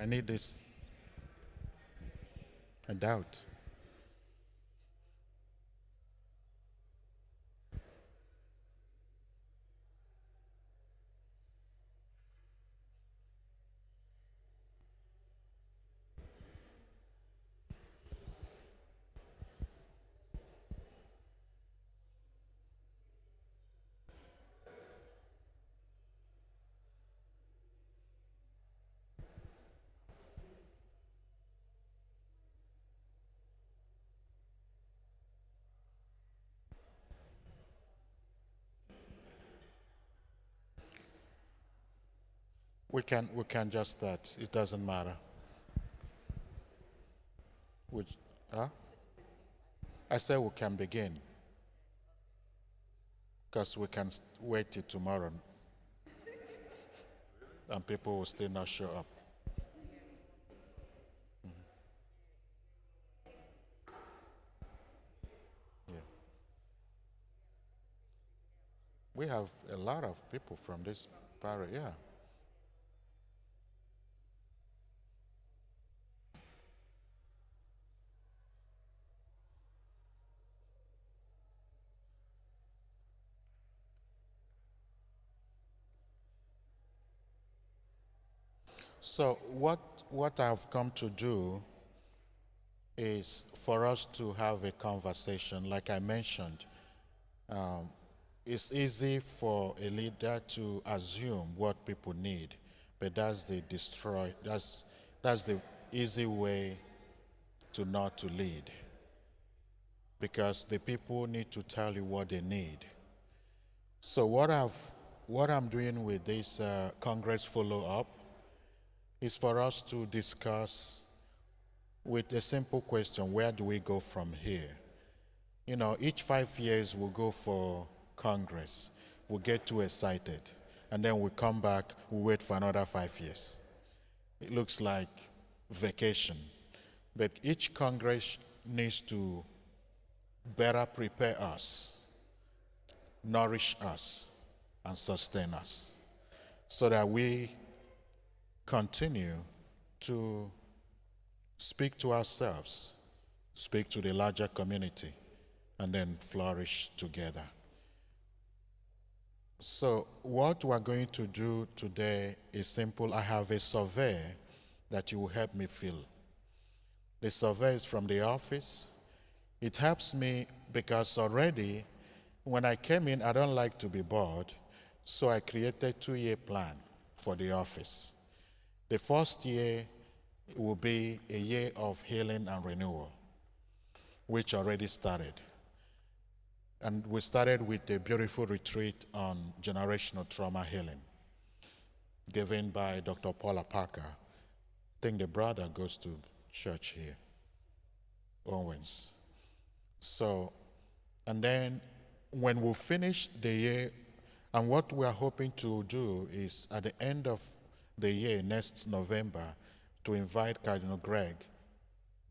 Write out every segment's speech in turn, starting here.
I need this. I doubt. We can just start. It doesn't matter. Which, huh? I said we can begin because we can wait till tomorrow and people will still not show up. Yeah. We have a lot of people from this parish, yeah. So what I've come to do is for us to have a conversation. Like I mentioned, um, it's easy for a leader to assume what people need, but that's the easy way to not to lead, because the people need to tell you what they need. So what I'm doing with this Congress follow-up is for us to discuss with a simple question: where do we go from here? You know, each 5 years we'll go for Congress, we'll get too excited, and then we come back, we wait for another 5 years. It looks like vacation. But each Congress needs to better prepare us, nourish us, and sustain us, so that we continue to speak to ourselves, speak to the larger community, and then flourish together. So what we're going to do today is simple. I have a survey that you will help me fill. The survey is from the office. It helps me because already when I came in, I don't like to be bored, so I created a 2-year plan for the office. The first year will be a year of healing and renewal, which already started. And we started with a beautiful retreat on generational trauma healing, given by Dr. Paula Parker. I think the brother goes to church here, Owens. So, and then when we finish the year, and what we are hoping to do is at the end of the year, next November, to invite Cardinal Greg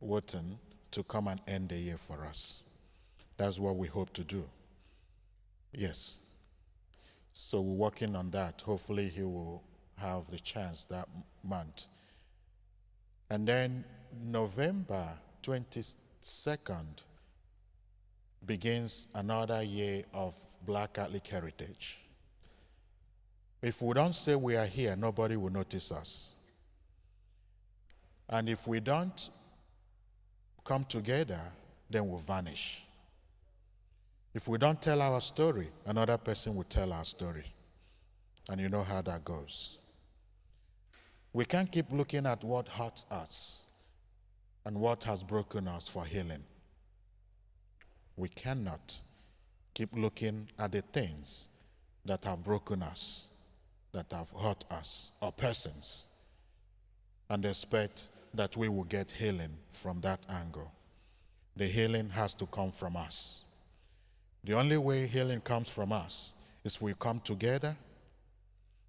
Wotton to come and end the year for us. That's what we hope to do. Yes. So we're working on that. Hopefully he will have the chance that month. And then November 22nd begins another year of Black Catholic heritage. If we don't say we are here, nobody will notice us. And if we don't come together, then we'll vanish. If we don't tell our story, another person will tell our story. And you know how that goes. We can't keep looking at what hurts us and what has broken us for healing. We cannot keep looking at the things that have broken us, that have hurt us, or persons, and expect that we will get healing from that angle. The healing has to come from us. The only way healing comes from us is we come together,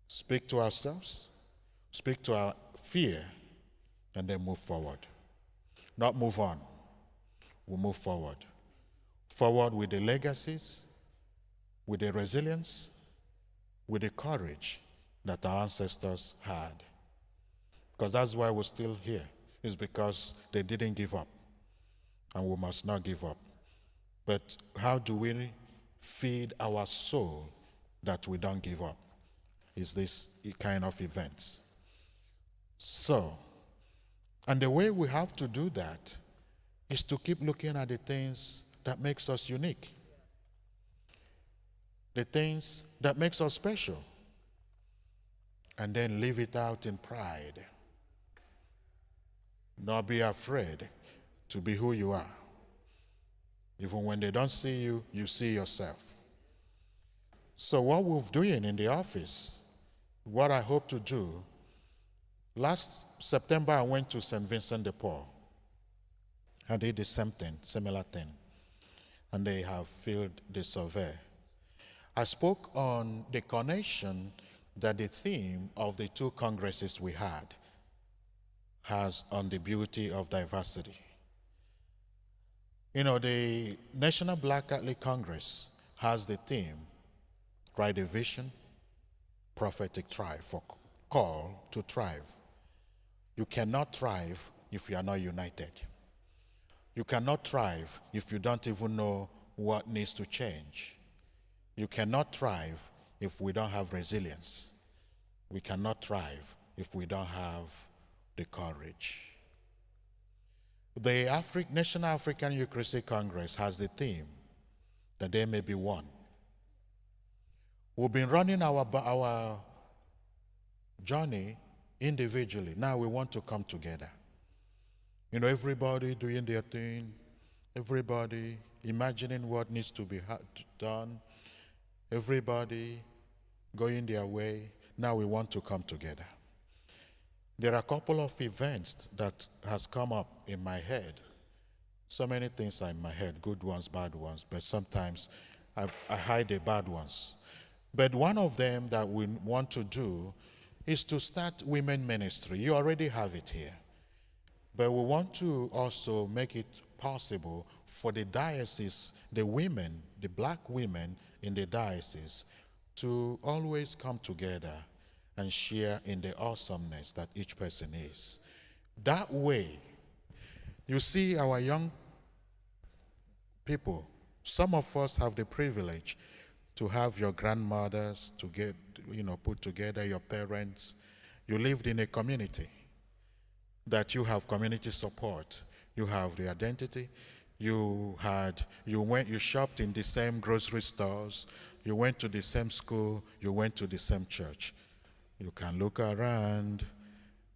speak to ourselves, speak to our fear, and then move forward. Not move on. We move forward. Forward with the legacies, with the resilience, with the courage that our ancestors had. Because that's why we're still here. It's because they didn't give up. And we must not give up. But how do we feed our soul that we don't give up? Is this kind of events. So, and the way we have to do that is to keep looking at the things that makes us unique. The things that makes us special. And then live it out in pride. Not be afraid to be who you are. Even when they don't see you, you see yourself. So what we're doing in the office, what I hope to do, last September I went to St. Vincent de Paul. I did the same thing, similar thing. And they have filled the survey. I spoke on the connection that the theme of the two congresses we had has on the beauty of diversity. You know, the National Black Catholic Congress has the theme, write a vision, prophetic thrive, for call to thrive. You cannot thrive if you are not united. You cannot thrive if you don't even know what needs to change. You cannot thrive if we don't have resilience. We cannot thrive if we don't have the courage. The National African Eucharistic Congress has the theme that they may be one. We've been running our journey individually. Now we want to come together. You know, everybody doing their thing, everybody imagining what needs to be done, everybody going their way. Now we want to come together. There are a couple of events that has come up in my head. So many things are in my head, good ones, bad ones, but sometimes I hide the bad ones. But one of them that we want to do is to start women ministry. You already have it here. But we want to also make it possible for the diocese, the women, the black women in the diocese, to always come together and share in the awesomeness that each person is. That way, you see our young people, some of us have the privilege to have your grandmothers to get, put together, your parents. You lived in a community that you have community support. You have the identity. You shopped in the same grocery stores. You went to the same school. You went to the same church. You can look around.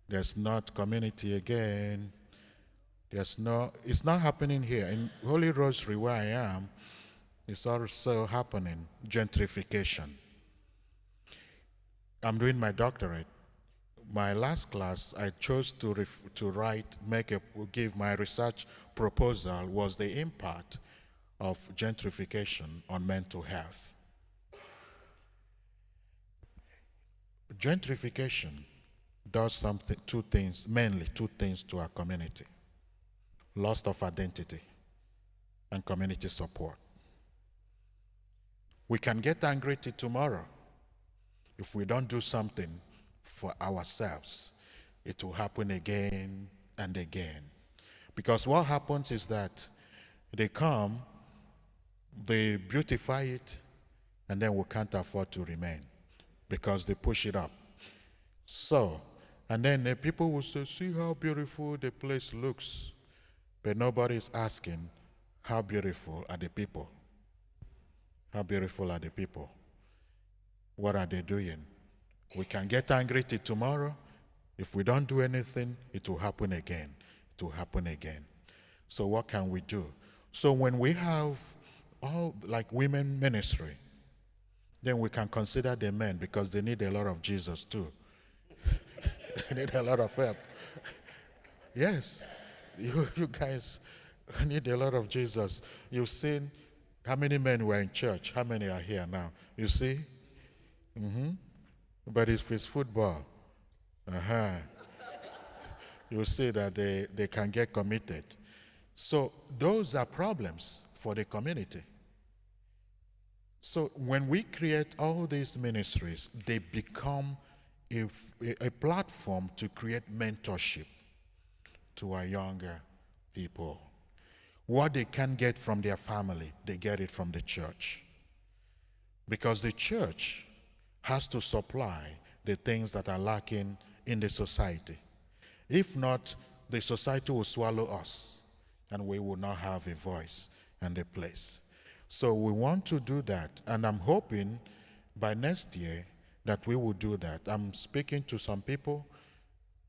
There's not community again. It's not happening here. In Holy Rosary, where I am, it's also happening, gentrification. I'm doing my doctorate. My last class, I chose to give my research proposal was the impact of gentrification on mental health. Gentrification does mainly two things to our community: loss of identity and community support. We can get angry till tomorrow. If we don't do something for ourselves, it will happen again and again. Because what happens is that they come, they beautify it, and then we can't afford to remain because they push it up. So, and then the people will say, see how beautiful the place looks. But nobody is asking, how beautiful are the people? How beautiful are the people? What are they doing? We can get angry till tomorrow. If we don't do anything, it will happen again. It will happen again. So what can we do? So when we have all like women ministry, then we can consider the men because they need a lot of Jesus too. They need a lot of help. Yes, you guys need a lot of Jesus. You've seen how many men were in church? How many are here now? You see? But if it's football, you'll see that they can get committed. So those are problems for the community. So when we create all these ministries, they become a platform to create mentorship to our younger people. What they can get from their family, they get it from the church. Because the church has to supply the things that are lacking in the society. If not, the society will swallow us and we will not have a voice and a place. So we want to do that, and I'm hoping by next year that we will do that. I'm speaking to some people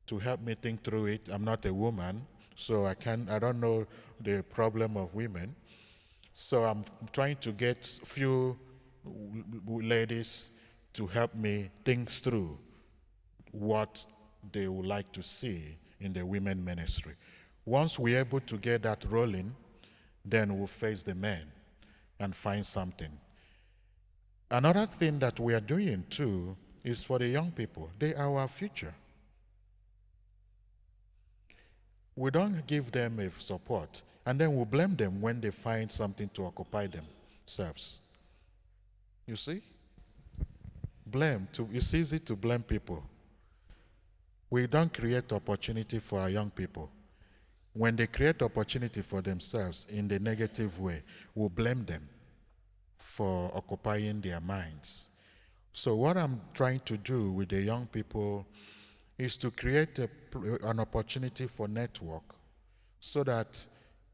to help me think through it. I'm not a woman, so I don't know the problem of women. So I'm trying to get few ladies to help me think through what they would like to see in the women ministry. Once we're able to get that rolling, then we'll face the men and find something. Another thing that we are doing too is for the young people. They are our future. We don't give them a support, and then we blame them when they find something to occupy themselves. You see? It's easy to blame people. We don't create opportunity for our young people. When they create opportunity for themselves in the negative way, we blame them for occupying their minds. So what I'm trying to do with the young people is to create an opportunity for network so that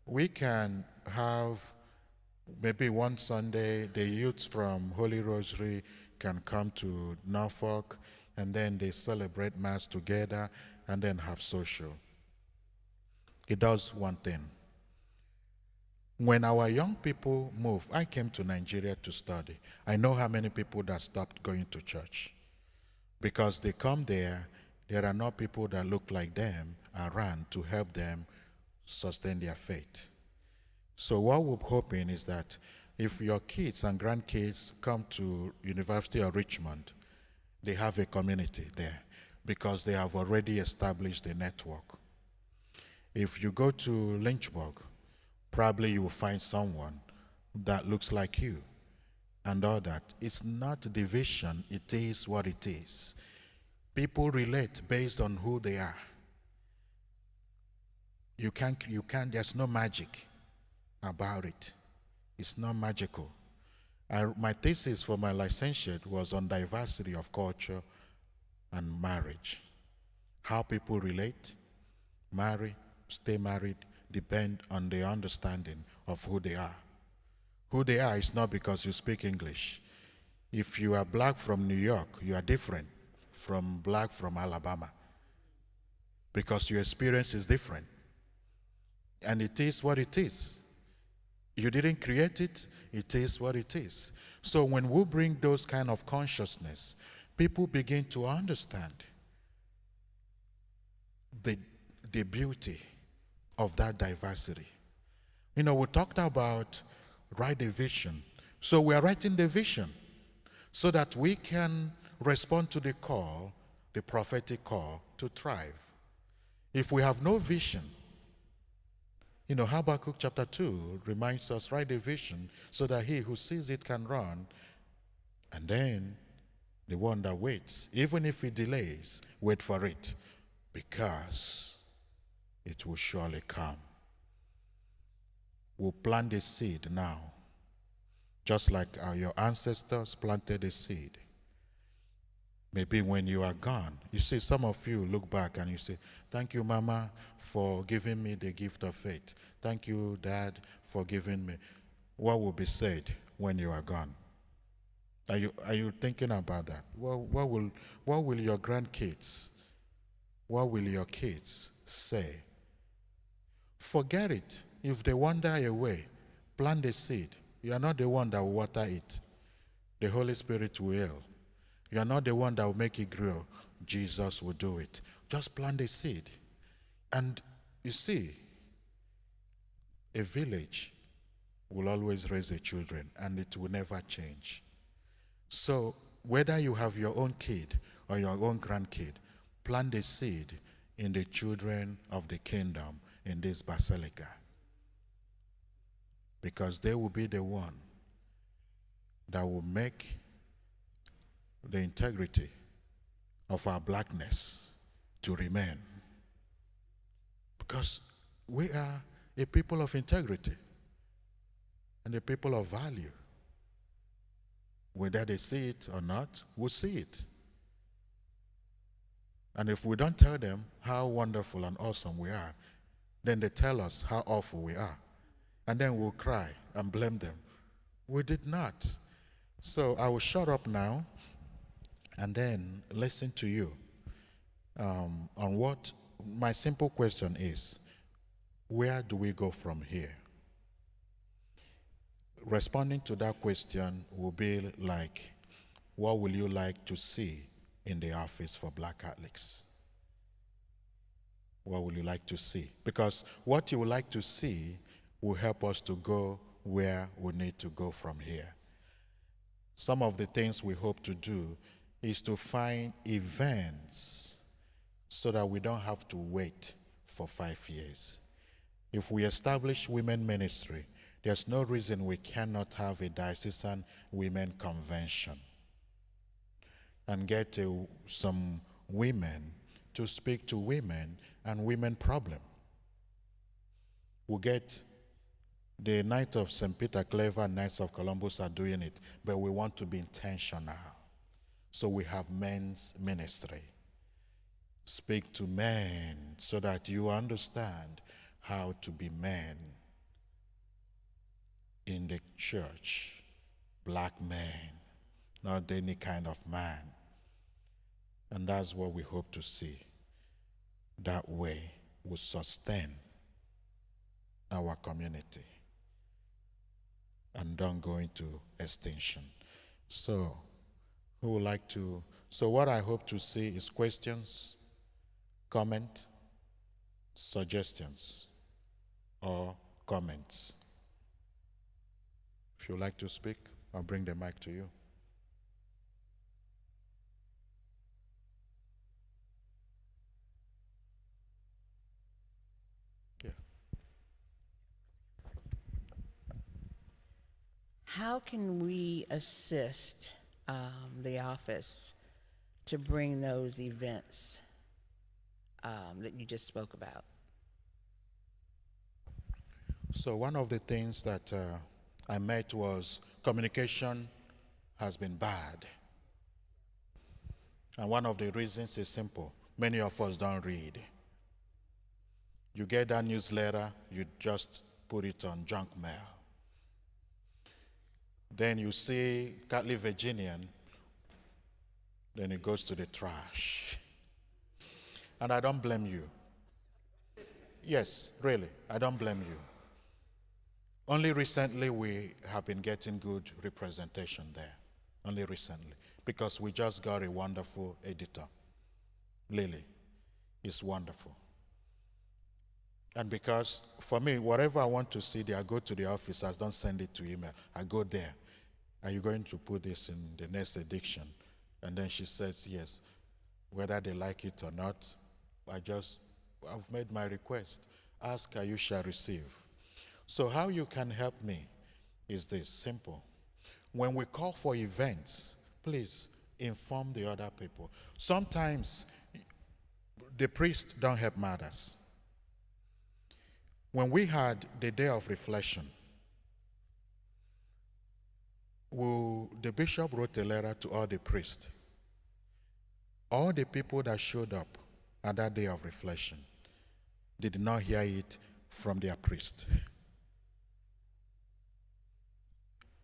we can have maybe one Sunday the youth from Holy Rosary can come to Norfolk, and then they celebrate Mass together and then have social. It does one thing. When our young people move, I came to Nigeria to study. I know how many people that stopped going to church. Because they come there are not people that look like them around to help them sustain their faith. So what we're hoping is that if your kids and grandkids come to University of Richmond, they have a community there because they have already established a network. If you go to Lynchburg, probably you will find someone that looks like you and all that. It's not division, it is what it is. People relate based on who they are. You can't, there's no magic about it. It's not magical. My thesis for my licentiate was on diversity of culture and marriage. How people relate, marry, stay married, depend on the understanding of who they are. Who they are is not because you speak English. If you are black from New York, you are different from black from Alabama because your experience is different. And it is what it is. You didn't create it, it is what it is. So when we bring those kind of consciousness, people begin to understand the beauty of that diversity. You know, we talked about write a vision. So we are writing the vision so that we can respond to the call, the prophetic call to thrive. If we have no vision, you know, Habakkuk chapter 2 reminds us, write a vision so that he who sees it can run. And then the one that waits, even if it delays, wait for it because it will surely come. We'll plant the seed now, just like your ancestors planted a seed. Maybe when you are gone, you see, some of you look back and you say, thank you, Mama, for giving me the gift of faith. Thank you, Dad, for giving me. What will be said when you are gone? Are you thinking about that? Well, what will your grandkids, what will your kids say? Forget it. If they wander away, plant the seed. You are not the one that will water it. The Holy Spirit will. You are not the one that will make it grow. Jesus will do it. Just plant the seed. And you see, a village will always raise the children, and it will never change. So whether you have your own kid or your own grandkid, plant the seed in the children of the kingdom in this basilica. Because they will be the one that will make the integrity of our blackness to remain. Because we are a people of integrity and a people of value. Whether they see it or not, we'll see it. And if we don't tell them how wonderful and awesome we are, then they tell us how awful we are. And then we'll cry and blame them. We did not. So I will shut up now and then listen to you on what my simple question is. Where do we go from here? Responding to that question will be like, what will you like to see in the office for Black Catholics? What will you like to see? Because what you would like to see will help us to go where we need to go from here. Some of the things we hope to do is to find events so that we don't have to wait for 5 years. If we establish women ministry, there's no reason we cannot have a diocesan women convention and get some women to speak to women and women problem. We'll get the Knights of St. Peter Clever and Knights of Columbus are doing it, but we want to be intentional. So we have men's ministry. Speak to men so that you understand how to be men in the church. Black men, not any kind of man. And that's what we hope to see. That way we sustain our community and don't go into extinction. So, who would like to? So what I hope to see is questions, comment, suggestions, or comments. If you'd like to speak, I'll bring the mic to you. Yeah. How can we assist the office to bring those events that you just spoke about? So one of the things that I met was communication has been bad. And one of the reasons is simple. Many of us don't read. You get that newsletter, you just put it on junk mail. Then you see Catholic Virginian, then it goes to the trash. And I don't blame you. Yes, really, I don't blame you. Only recently we have been getting good representation there. Only recently. Because we just got a wonderful editor. Lily is wonderful. And because for me, whatever I want to see there, I go to the office, I don't send it to email. I go there. Are you going to put this in the next edition? And then she says yes. Whether they like it or not, I've made my request. Ask, you shall receive. So how you can help me is this, simple. When we call for events, please inform the other people. Sometimes the priest don't help matters. When we had the day of reflection, the bishop wrote a letter to all the priests. All the people that showed up at that day of reflection, they did not hear it from their priest.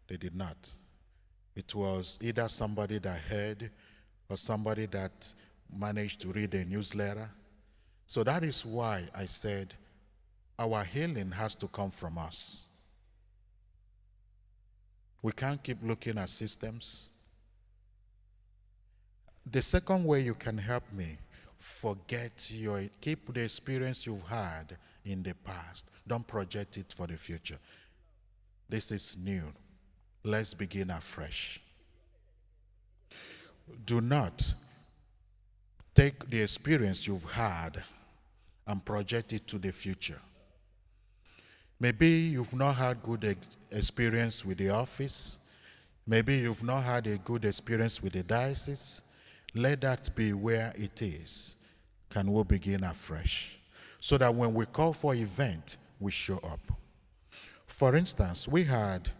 They did not. It was either somebody that heard or somebody that managed to read a newsletter. So that is why I said our healing has to come from us. We can't keep looking at systems. The second way you can help me, keep the experience you've had in the past. Don't project it for the future. This is new. Let's begin afresh. Do not take the experience you've had and project it to the future. Maybe you've not had good experience with the office. Maybe you've not had a good experience with the diocese. Let that be where it is. Can we begin afresh? So that when we call for event, we show up. For instance, we had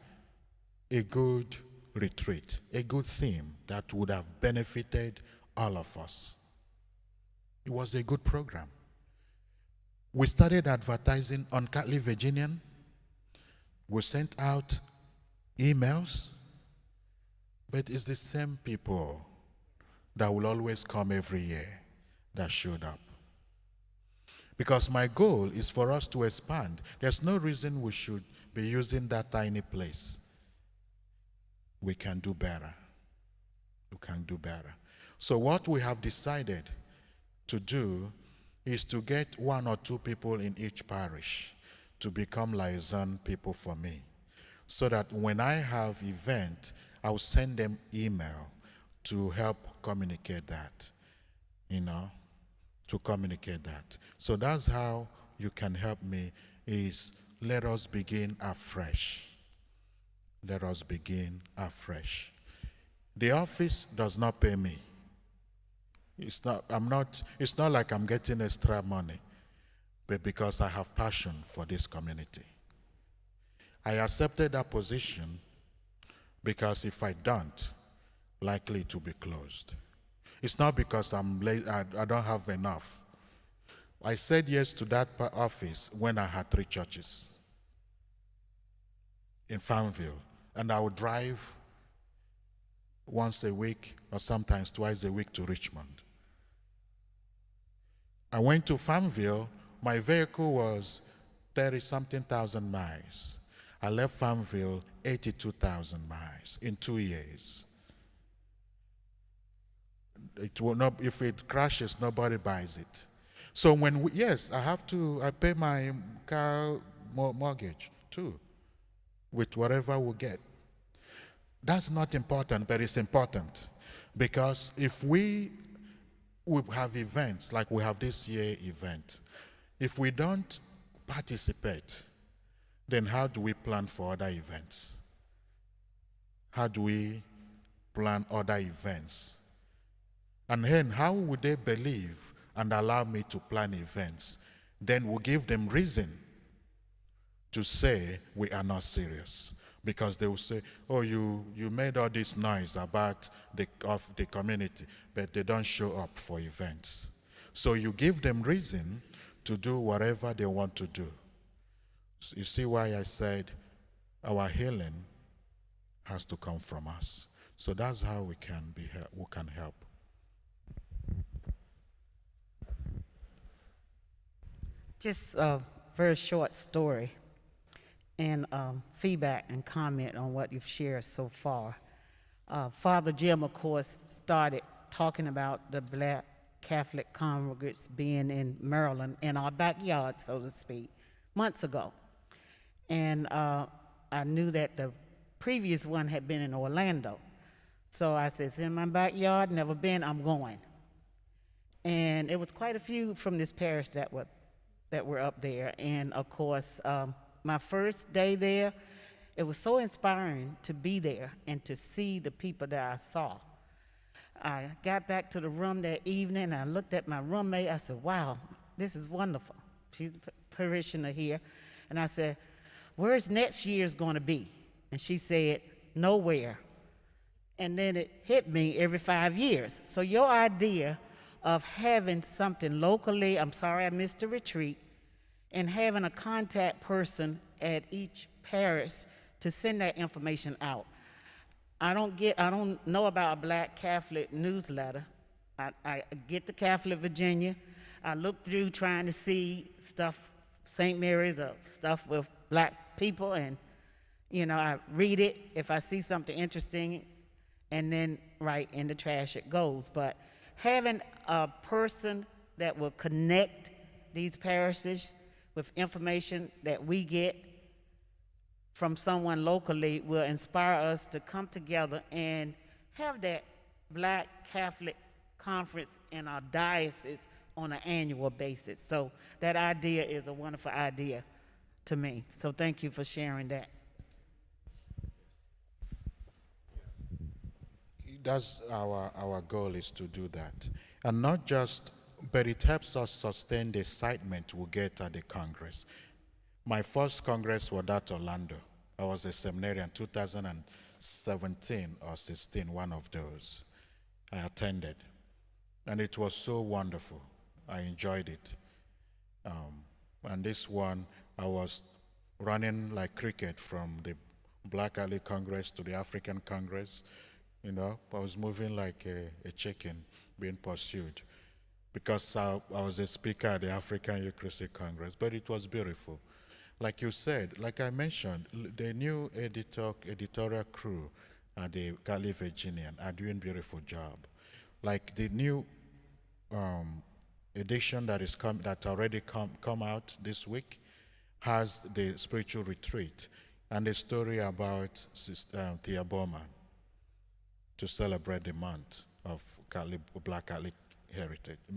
a good retreat, a good theme that would have benefited all of us. It was a good program. We started advertising on Catholic Virginian. We sent out emails, but it's the same people that will always come every year that showed up. Because my goal is for us to expand. There's no reason we should be using that tiny place. We can do better. We can do better. So what we have decided to do is to get 1 or 2 people in each parish to become liaison people for me, so that when I have event, I'll send them email to help communicate that, to communicate that. So that's how you can help me, is let us begin afresh. Let us begin afresh. The office does not pay me. It's not like I'm getting extra money, but because I have passion for this community. I accepted that position because if I don't, likely to be closed. It's not because I'm late, I don't have enough. I said yes to that office when I had 3 churches in Farmville, and I would drive once a week or sometimes twice a week to Richmond. I went to Farmville, my vehicle was 30-something thousand miles. I left Farmville 82,000 miles in 2 years. It will not, if it crashes, nobody buys it. So yes, I pay my car mortgage too, with whatever we get. That's not important, but it's important, because if we have events like we have this year event, if we don't participate, then how do we plan for other events? How do we plan other events? And then how would they believe and allow me to plan events? Then we'll give them reason to say we are not serious. Because they will say, oh, you made all this noise about the community, but they don't show up for events. So you give them reason to do whatever they want to do. So you see why I said our healing has to come from us. So that's how we can help. Just a very short story and feedback and comment on what you've shared so far. Father Jim, of course, started talking about the Black Catholic congregants being in Maryland, in our backyard, so to speak, months ago. And I knew that the previous one had been in Orlando. So I said, it's in my backyard, never been, I'm going. And it was quite a few from this parish that were up there. And of course, my first day there, it was so inspiring to be there and to see the people that I saw. I got back to the room that evening, and I looked at my roommate. I said, wow, this is wonderful. She's a parishioner here. And I said, where's next year's going to be? And she said, nowhere. And then it hit me every 5 years. So your idea of having something locally, I'm sorry I missed the retreat, and having a contact person at each parish to send that information out. I don't know about a Black Catholic newsletter. I get the Catholic Virginia. I look through trying to see stuff, St. Mary's, or stuff with Black people, and I read it if I see something interesting, and then right in the trash it goes. But having a person that will connect these parishes with information that we get from someone locally will inspire us to come together and have that Black Catholic conference in our diocese on an annual basis. So that idea is a wonderful idea to me. So thank you for sharing that. that's our goal is to do that. And not just, but it helps us sustain the excitement we get at the Congress. My first Congress was at Orlando. I was a seminarian, 2017 or 16, one of those. I attended. And it was so wonderful. I enjoyed it. And this one, I was running like cricket from the Black Alley Congress to the African Congress. You know, I was moving like a chicken being pursued because I was a speaker at the African Eucharistic Congress, but it was beautiful. Like you said, like I mentioned, the new editorial crew at the Cali Virginian are doing a beautiful job. Like the new edition that already come out this week has the spiritual retreat and a story about Sister Thea Bowman to celebrate the month of Black Catholic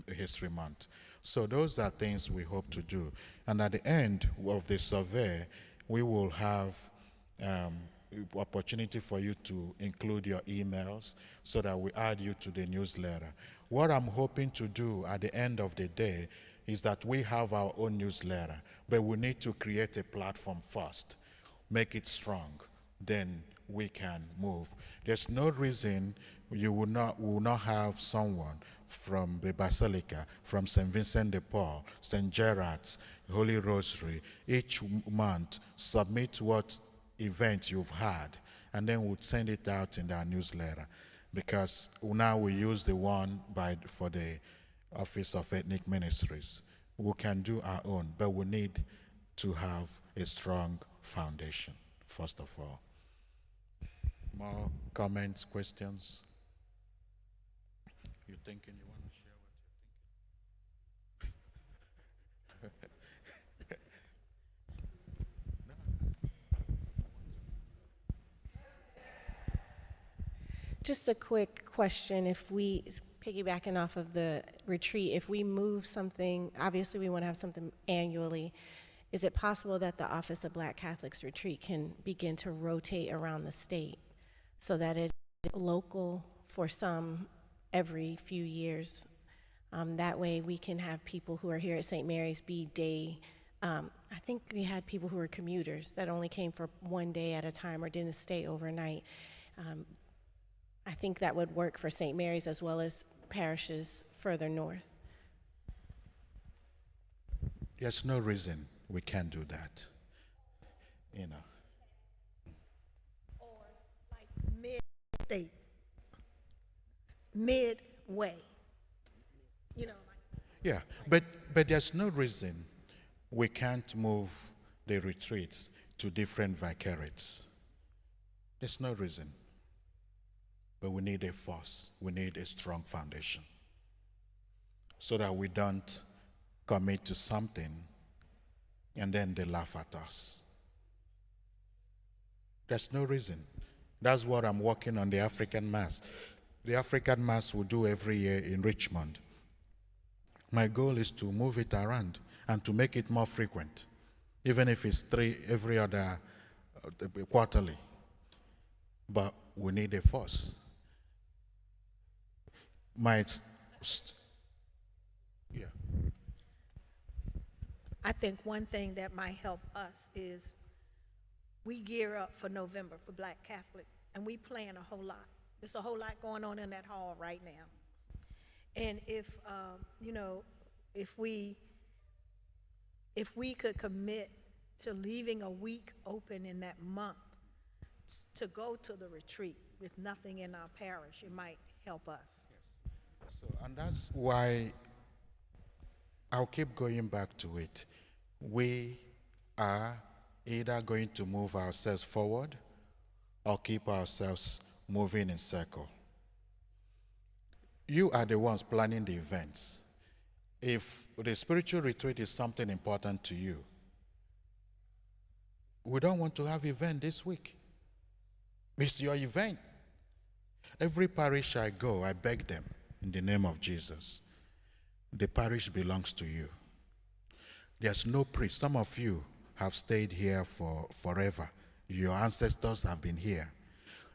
History Month. So those are things we hope to do. And at the end of the survey, we will have opportunity for you to include your emails so that we add you to the newsletter. What I'm hoping to do at the end of the day is that we have our own newsletter, but we need to create a platform first, make it strong, then we can move. There's no reason you will not have someone from the Basilica, from St. Vincent de Paul, St. Gerard's, Holy Rosary, each month submit what event you've had, and then we'll send it out in our newsletter. Because now we use the one for the Office of Ethnic Ministries. We can do our own, but we need to have a strong foundation, first of all. More comments, questions? You thinking you want to share what you're thinking? Just a quick question. If we, piggybacking off of the retreat, if we move something, obviously we want to have something annually, is it possible that the Office of Black Catholics Retreat can begin to rotate around the state so that it's local for some every few years? That way we can have people who are here at St. Mary's be day, I think we had people who were commuters that only came for one day at a time or didn't stay overnight. I think that would work for St. Mary's as well as parishes further north. There's no reason we can't do that. You know. Or like mid-state, midway, you know, like. Yeah, but there's no reason we can't move the retreats to different vicariates. There's no reason. But we need a force. We need a strong foundation so that we don't commit to something and then they laugh at us. There's no reason. That's what I'm working on, the African Mass. The African Mass we do every year in Richmond. My goal is to move it around and to make it more frequent, even if it's every other quarterly. But we need a force. Yeah. I think one thing that might help us is we gear up for November for Black Catholic, and we plan a whole lot. There's a whole lot going on in that hall right now. And if, you know, if we could commit to leaving a week open in that month to go to the retreat with nothing in our parish, it might help us. So, and that's why I'll keep going back to it. We are either going to move ourselves forward or keep ourselves moving in circle. You are the ones planning the events. If the spiritual retreat is something important to you, we don't want to have event this week. It's your event. Every parish I go, I beg them in the name of Jesus. The parish belongs to you. There's no priest. Some of you have stayed here for forever. Your ancestors have been here.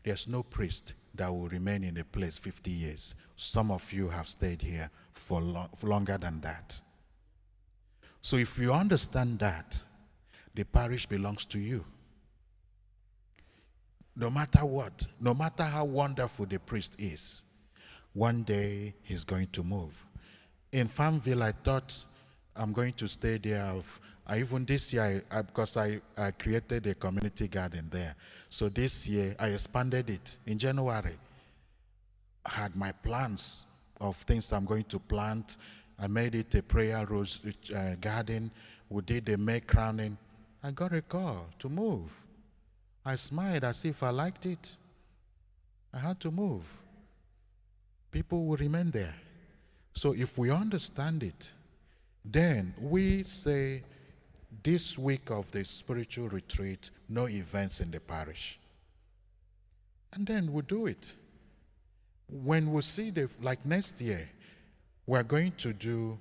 There's no priest that will remain in a place 50 years. Some of you have stayed here for longer than that. So if you understand that, the parish belongs to you. No matter what, no matter how wonderful the priest is, one day he's going to move. In Farmville, I thought I'm going to stay there. Even this year, because I created a community garden there. So this year, I expanded it. In January, I had my plans of things I'm going to plant. I made it a prayer rose garden. We did a May crowning. I got a call to move. I smiled as if I liked it. I had to move. People will remain there. So if we understand it, then we say this week of the spiritual retreat, no events in the parish. And then we'll do it. When we see like next year, we're going to do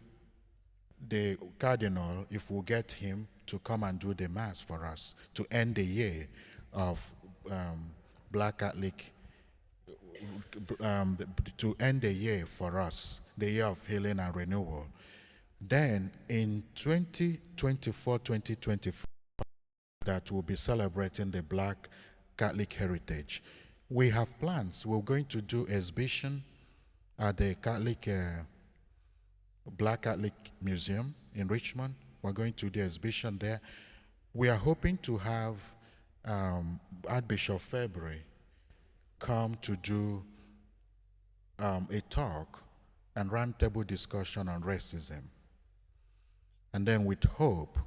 the cardinal, if we get him to come and do the mass for us to end the year of Black Catholic, to end the year for us, the year of healing and renewal. Then in 2024, 2025, that we'll be celebrating the Black Catholic heritage. We have plans. We're going to do exhibition at the Black Catholic Museum in Richmond. We're going to do exhibition there. We are hoping to have Archbishop February come to do a talk and roundtable discussion on racism. And then with hope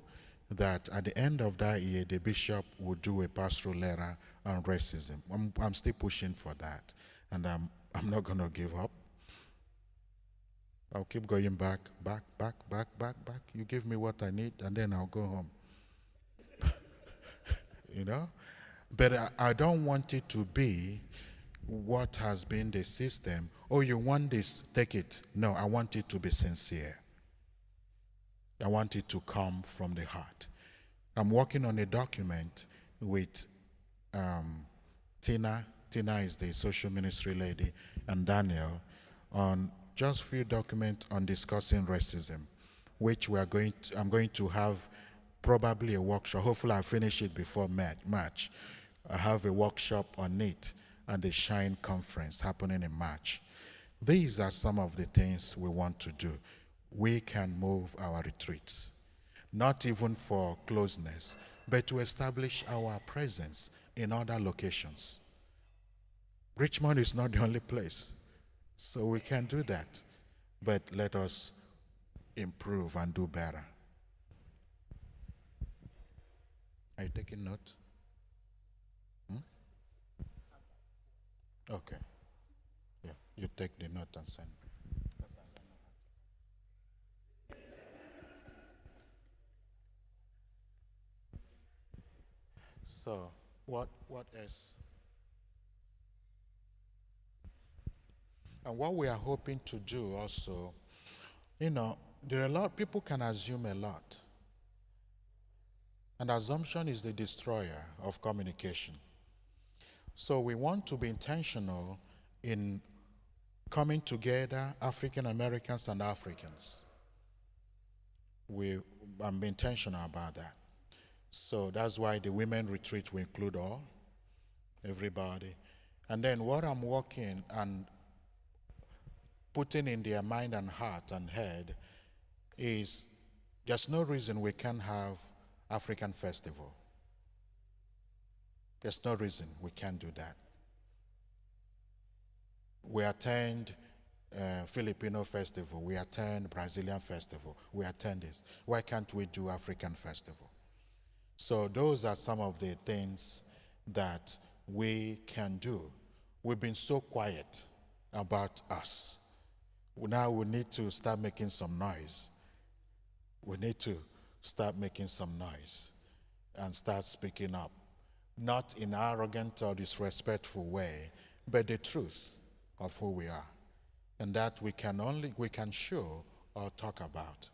that at the end of that year, the bishop will do a pastoral letter on racism. I'm still pushing for that, and I'm not going to give up. I'll keep going back. You give me what I need, and then I'll go home. You know? But I don't want it to be what has been the system. Oh, you want this, take it. No, I want it to be sincere. I want it to come from the heart. I'm working on a document with Tina. Tina is the social ministry lady, and Daniel, on just few documents on discussing racism, which I'm going to have probably a workshop. Hopefully I'll finish it before March. I have a workshop on it at the Shine Conference happening in March. These are some of the things we want to do. We can move our retreats, not even for closeness, but to establish our presence in other locations. Richmond is not the only place, so we can do that. But let us improve and do better. Are you taking note? Okay. Yeah, you take the note and send. So, what else? And what we are hoping to do also, there are a lot, people can assume a lot. And assumption is the destroyer of communication. So we want to be intentional in coming together, African Americans and Africans. I'm intentional about that. So that's why the women retreat will include everybody. And then what I'm working and putting in their mind and heart and head is there's no reason we can't have African festival. There's no reason we can't do that. We attend Filipino festival, we attend Brazilian festival, we attend this. Why can't we do African festival? So those are some of the things that we can do. We've been so quiet about us. Now we need to start making some noise. We need to start making some noise and start speaking up. Not in an arrogant or disrespectful way, but the truth of who we are. And that we can show or talk about.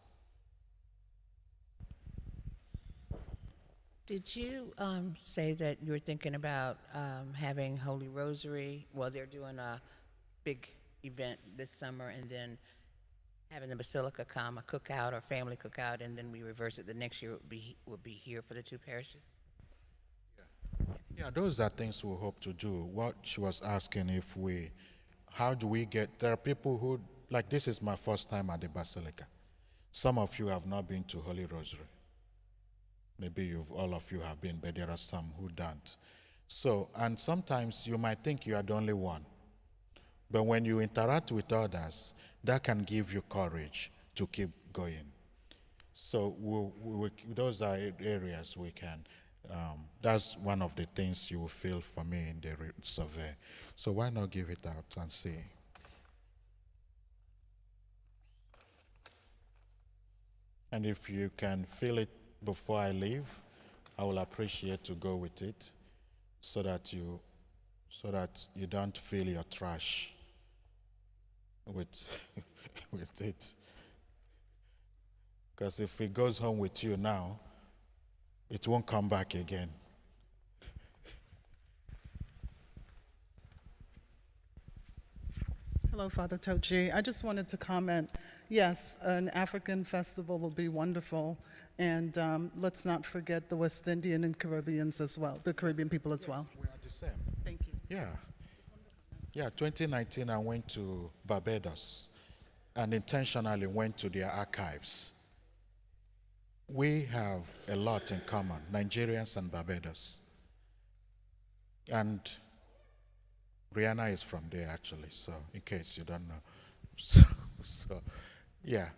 Did you say that you were thinking about having Holy Rosary? Well, they're doing a big event this summer, and then having the Basilica come, a cookout or family cookout, and then we reverse it. The next year would be here for the two parishes. Yeah, those are things we hope to do. What she was asking how do we get, there are people who, like this is my first time at the Basilica. Some of you have not been to Holy Rosary. Maybe all of you have been, but there are some who don't. So, and sometimes you might think you are the only one. But when you interact with others, that can give you courage to keep going. So those are areas we can, that's one of the things you will feel for me in the survey. So why not give it out and see? And if you can feel it before I leave, I will appreciate to go with it so that you don't feel your trash with with it. Because if it goes home with you now, it won't come back again. Hello, Father Tochi. I just wanted to comment. Yes, an African festival will be wonderful, and let's not forget the West Indian and Caribbeans as well, the Caribbean people as well. We are the same. Thank you. Yeah. Yeah, 2019 I went to Barbados and intentionally went to their archives. We have a lot in common, Nigerians and Barbados. And Rihanna is from there actually, so in case you don't know. So yeah,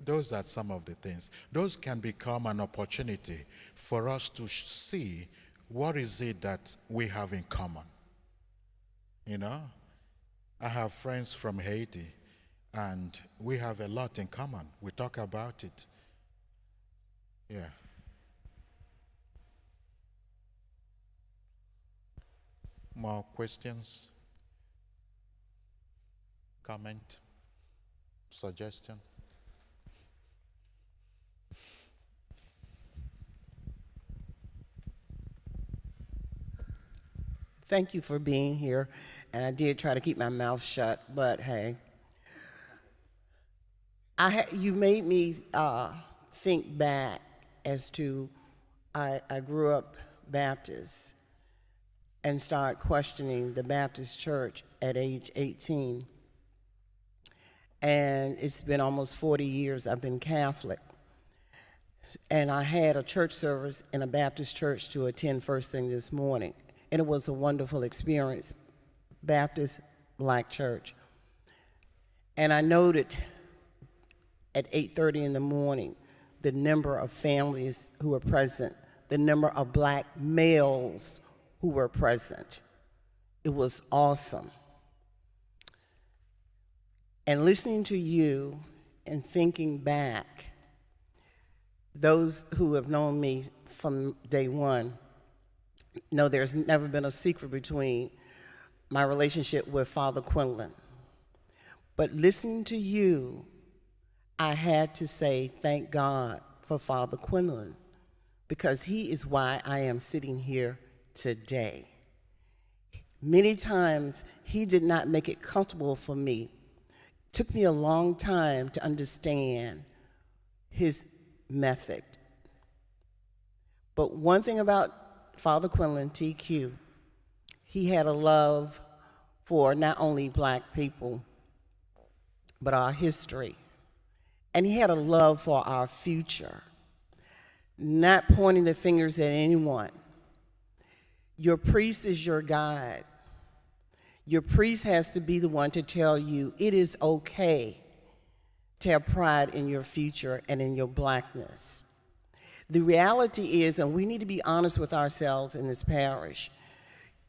those are some of the things. Those can become an opportunity for us to see what is it that we have in common. You know, I have friends from Haiti, and we have a lot in common. We talk about it. Yeah. More questions? Comment? Suggestion? Thank you for being here. And I did try to keep my mouth shut, but hey. You made me think back as to, I grew up Baptist and started questioning the Baptist church at age 18. And it's been almost 40 years I've been Catholic. And I had a church service in a Baptist church to attend first thing this morning. And it was a wonderful experience, Baptist Black church. And I noted at 8:30 in the morning the number of families who were present, the number of Black males who were present. It was awesome. And listening to you and thinking back, those who have known me from day one know there's never been a secret between my relationship with Father Quinlan. But listening to you, I had to say thank God for Father Quinlan, because he is why I am sitting here today. Many times he did not make it comfortable for me. It took me a long time to understand his method. But one thing about Father Quinlan, TQ, he had a love for not only Black people, but our history. And he had a love for our future, not pointing the fingers at anyone. Your priest is your guide. Your priest has to be the one to tell you it is okay to have pride in your future and in your Blackness. The reality is, and we need to be honest with ourselves in this parish,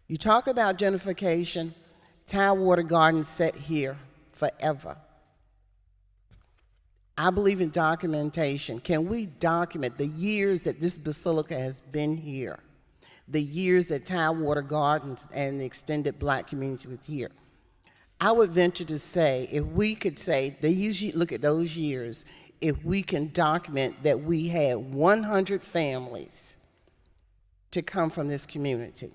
you talk about gentrification, Tidewater Gardens sat here forever. I believe in documentation. Can we document the years that this basilica has been here, the years that Tidewater Gardens and the extended Black community was here? I would venture to say, if we could say, look at those years, if we can document that we had 100 families to come from this community.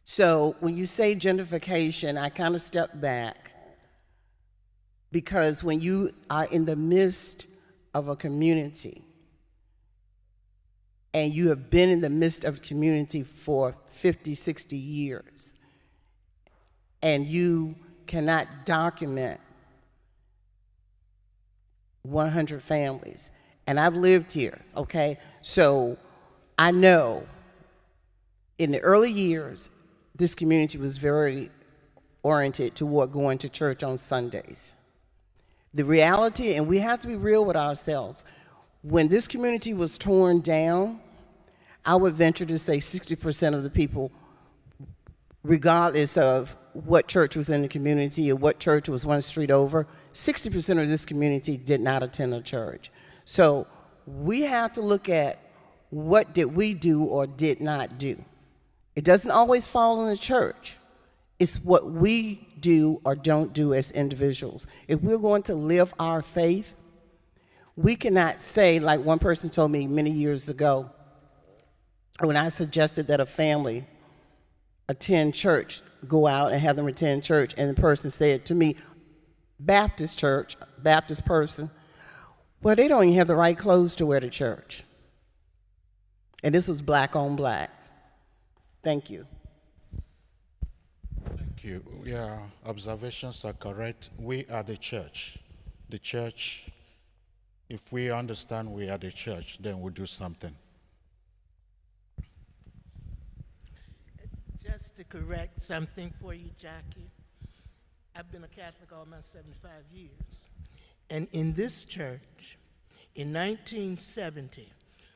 So when you say gentrification, I kind of step back, because when you are in the midst of a community and you have been in the midst of a community for 50, 60 years, and you cannot document 100 families, and I've lived here, okay? So I know in the early years, this community was very oriented toward going to church on Sundays. The reality, and we have to be real with ourselves, when this community was torn down, I would venture to say 60% of the people, regardless of what church was in the community or what church was one street over, 60% of this community did not attend a church. So we have to look at what did we do or did not do. It doesn't always fall on the church. It's what we do or don't do as individuals. If we're going to live our faith, we cannot say, like one person told me many years ago, when I suggested that a family attend church, go out and have them attend church, and the person said to me, Baptist church, Baptist person, well, they don't even have the right clothes to wear to church. And this was black on black. Thank you. Thank you. Yeah, observations are correct. We are the church. The church, if we understand we are the church, then we'll do something. Just to correct something for you, Jackie, I've been a Catholic all my 75 years. And in this church, in 1970,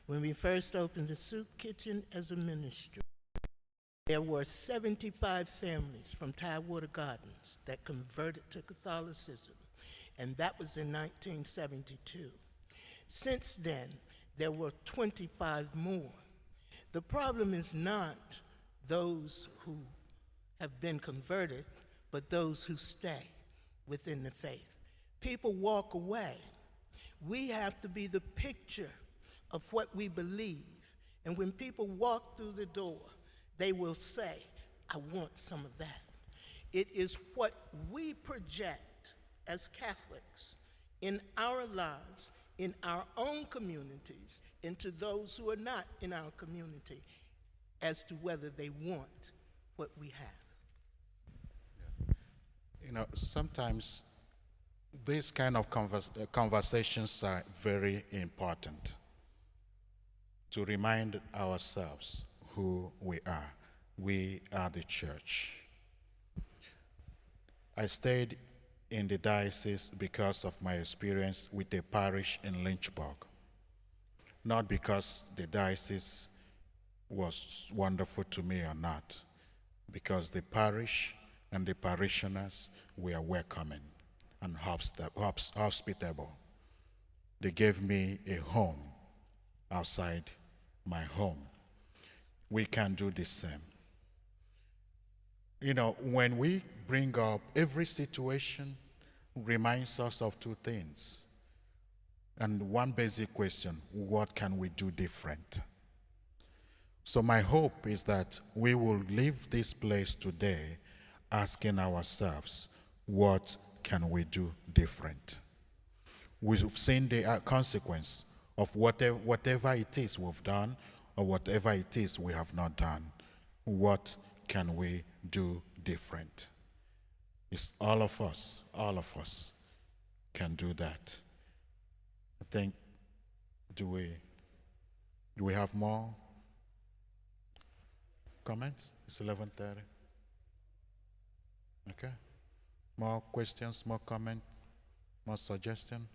when we first opened the soup kitchen as a ministry, there were 75 families from Tidewater Gardens that converted to Catholicism, and that was in 1972. Since then, there were 25 more. The problem is not those who have been converted, but those who stay within the faith. People walk away. We have to be the picture of what we believe. And when people walk through the door, they will say, I want some of that. It is what we project as Catholics in our lives, in our own communities, into those who are not in our community, as to whether they want what we have. You know, sometimes these kind of conversations are very important to remind ourselves who we are. We are the church. I stayed in the diocese because of my experience with a parish in Lynchburg. Not because the diocese was wonderful to me or not, because the parish and the parishioners were welcoming and hospitable. They gave me a home outside my home. We can do the same. You know, when we bring up every situation reminds us of two things. And one basic question, what can we do different? So my hope is that we will leave this place today asking ourselves, what can we do different? We've seen the consequence of whatever it is we've done or whatever it is we have not done. What can we do different? It's all of us can do that. I think, do we have more comments? It's 11:30. Okay. More questions, more comment, more suggestion?